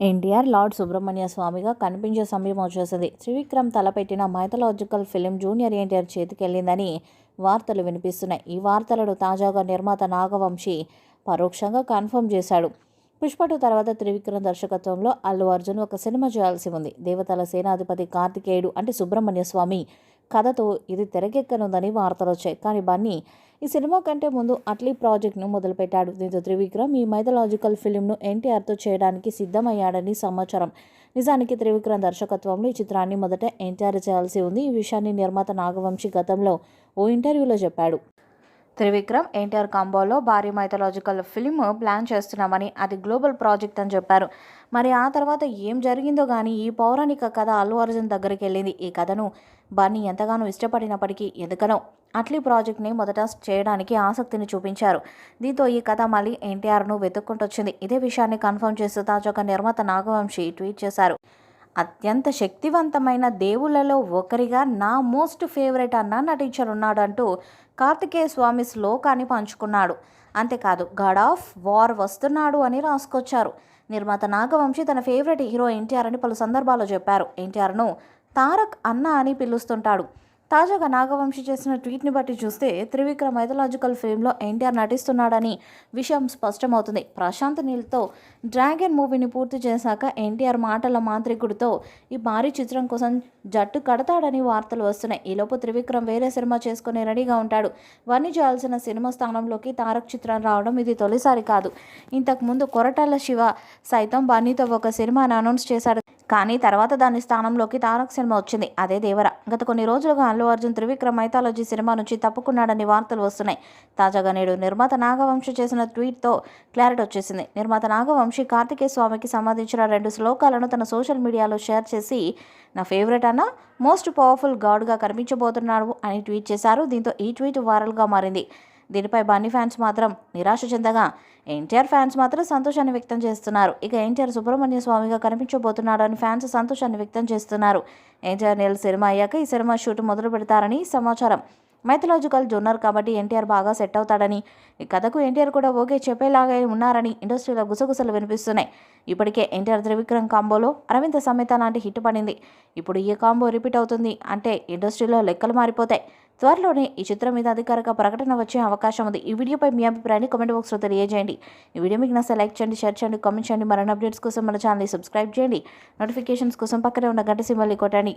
NTR lord Subrahmanya స్వామిగా కనిపించే సమయం వచ్చేసింది. త్రివిక్రమ్ తలపెట్టిన మైథలాజికల్ ఫిలిం జూనియర్ ఎన్టీఆర్ చేతికెళ్లిందని వార్తలు వినిపిస్తున్నాయి. ఈ వార్తలను తాజాగా నిర్మాత నాగవంశి పరోక్షంగా కన్ఫర్మ్ చేశాడు. పుష్ప 2 తర్వాత త్రివిక్రమ్ దర్శకత్వంలో అల్లు అర్జున్ ఒక సినిమా చేయాల్సి ఉంది. దేవతల సేనాధిపతి కార్తికేయుడు అంటే సుబ్రహ్మణ్య స్వామి కథతో ఇది తెరకెక్కనుందని వార్తలు వచ్చాయి. కానీ బన్నీ ఈ సినిమా కంటే ముందు అట్లీ ప్రాజెక్ట్ను మొదలుపెట్టాడు. దీంతో త్రివిక్రమ్ ఈ మైథలాజికల్ ఫిలింను ఎన్టీఆర్తో చేయడానికి సిద్ధమయ్యాడని సమాచారం. నిజానికి త్రివిక్రమ్ దర్శకత్వంలో ఈ చిత్రాన్ని మొదట ఎన్టీఆర్ చేయాల్సి ఉంది. ఈ విషయాన్ని నిర్మాత నాగవంశి గతంలో ఓ ఇంటర్వ్యూలో చెప్పాడు. త్రివిక్రమ్ ఎన్టీఆర్ కాంబోలో భారీ మైథలాజికల్ ఫిల్మ్ ప్లాన్ చేస్తున్నామని, అది గ్లోబల్ ప్రాజెక్ట్ అని చెప్పారు. మరి ఆ తర్వాత ఏం జరిగిందో కానీ ఈ పౌరాణిక కథ అల్లు అర్జున్ దగ్గరికి వెళ్ళింది. ఈ కథను బన్నీ ఎంతగానో ఇష్టపడినప్పటికీ ఎందుకనో అట్లీ ప్రాజెక్ట్ని మొదట చేయడానికి ఆసక్తిని చూపించారు. దీంతో ఈ కథ మళ్ళీ ఎన్టీఆర్ను వెతుక్కుంటొచ్చింది. ఇదే విషయాన్ని కన్ఫర్మ్ చేస్తూ తాజాగా నిర్మాత నాగవంశి ట్వీట్ చేశారు. అత్యంత శక్తివంతమైన దేవుళ్లలో ఒకరిగా నా మోస్ట్ ఫేవరెట్ అన్న నటించనున్నాడంటూ కార్తికేయ స్వామి శ్లోకాన్ని పంచుకున్నాడు. అంతేకాదు గాడ్ ఆఫ్ వార్ వస్తున్నాడు అని రాసుకొచ్చారు. నిర్మాత నాగవంశి తన ఫేవరెట్ హీరో ఎన్టీఆర్ అని పలు సందర్భాల్లో చెప్పారు. ఎన్టీఆర్ను తారక్ అన్న అని పిలుస్తుంటాడు. తాజాగా నాగవంశి చేసిన ట్వీట్ని బట్టి చూస్తే త్రివిక్రమ్ మైథలాజికల్ ఫిల్మ్లో ఎన్టీఆర్ నటిస్తున్నాడని విషయం స్పష్టమవుతుంది. ప్రశాంత్ నీల్తో డ్రాగన్ మూవీని పూర్తి చేశాక ఎన్టీఆర్ మాటల మాంత్రికుడితో ఈ భారీ చిత్రం కోసం జట్టు కడతాడని వార్తలు వస్తున్నాయి. ఈలోపు త్రివిక్రమ్ వేరే సినిమా చేసుకుని రెడీగా ఉంటాడు. వన్నీ చేయాల్సిన సినిమా స్థానంలోకి తారక్ చిత్రం రావడం ఇది తొలిసారి కాదు. ఇంతకుముందు కొరటాల శివ సైతం బన్నీతో ఒక సినిమాను అనౌన్స్ చేశాడు. కానీ తర్వాత దాని స్థానంలోకి తారక్ సినిమా వచ్చింది. అదే దేవర. గత కొన్ని రోజులుగా అల్లు అర్జున్ త్రివిక్రమ్ మైథాలజీ సినిమా నుంచి తప్పుకున్నాడని వార్తలు వస్తున్నాయి. తాజాగా నేడు నిర్మాత నాగవంశి చేసిన ట్వీట్తో క్లారిటీ వచ్చేసింది. నిర్మాత నాగవంశి కార్తికేయ స్వామికి సంబంధించిన 2 శ్లోకాలను తన సోషల్ మీడియాలో షేర్ చేసి నా ఫేవరెట్ అన్న మోస్ట్ పవర్ఫుల్ గాడ్గా కనిపించబోతున్నాడు అని ట్వీట్ చేశారు. దీంతో ఈ ట్వీట్ వైరల్గా మారింది. దీనిపై బన్నీ ఫ్యాన్స్ మాత్రం నిరాశ చెందగా ఎన్టీఆర్ ఫ్యాన్స్ మాత్రం సంతోషాన్ని వ్యక్తం చేస్తున్నారు. ఇక ఎన్టీఆర్ సుబ్రహ్మణ్య స్వామిగా కనిపించబోతున్నాడు అని ఫ్యాన్స్ సంతోషాన్ని వ్యక్తం చేస్తున్నారు. ఎన్టీఆర్ నెల సినిమా అయ్యాక ఈ సినిమా షూట్ మొదలు పెడతారని సమాచారం. మైథలాజికల్ జోనర్ కాబట్టి ఎన్టీఆర్ బాగా సెట్ అవుతాడని, ఈ కథకు ఎన్టీఆర్ కూడా ఓకే చెప్పేలాగా ఉన్నారని ఇండస్ట్రీలో గుసగుసలు వినిపిస్తున్నాయి. ఇప్పటికే ఎన్టీఆర్ త్రివిక్రమ్ కాంబోలో అరవింద సమేత లాంటి హిట్ పడింది. ఇప్పుడు ఈ కాంబో రిపీట్ అవుతుంది అంటే ఇండస్ట్రీలో లెక్కలు మారిపోతాయి. త్వరలోనే ఈ చిత్రం మీద అధికారిక ప్రకటన వచ్చే అవకాశం ఉంది. ఈ వీడియోపై మీ అభిప్రాయాన్ని కామెంట్ బాక్స్లో తెలియజేయండి. ఈ వీడియో మీకు నచ్చితే లైక్ చేయండి, షేర్ చేయండి, కామెంట్ చేయండి. మరిన్ని అప్డేట్స్ కోసం మన ఛానల్ని సబ్స్క్రైబ్ చేయండి. నోటిఫికేషన్స్ కోసం పక్కనే ఉన్న గంట సింబల్ని కొట్టండి.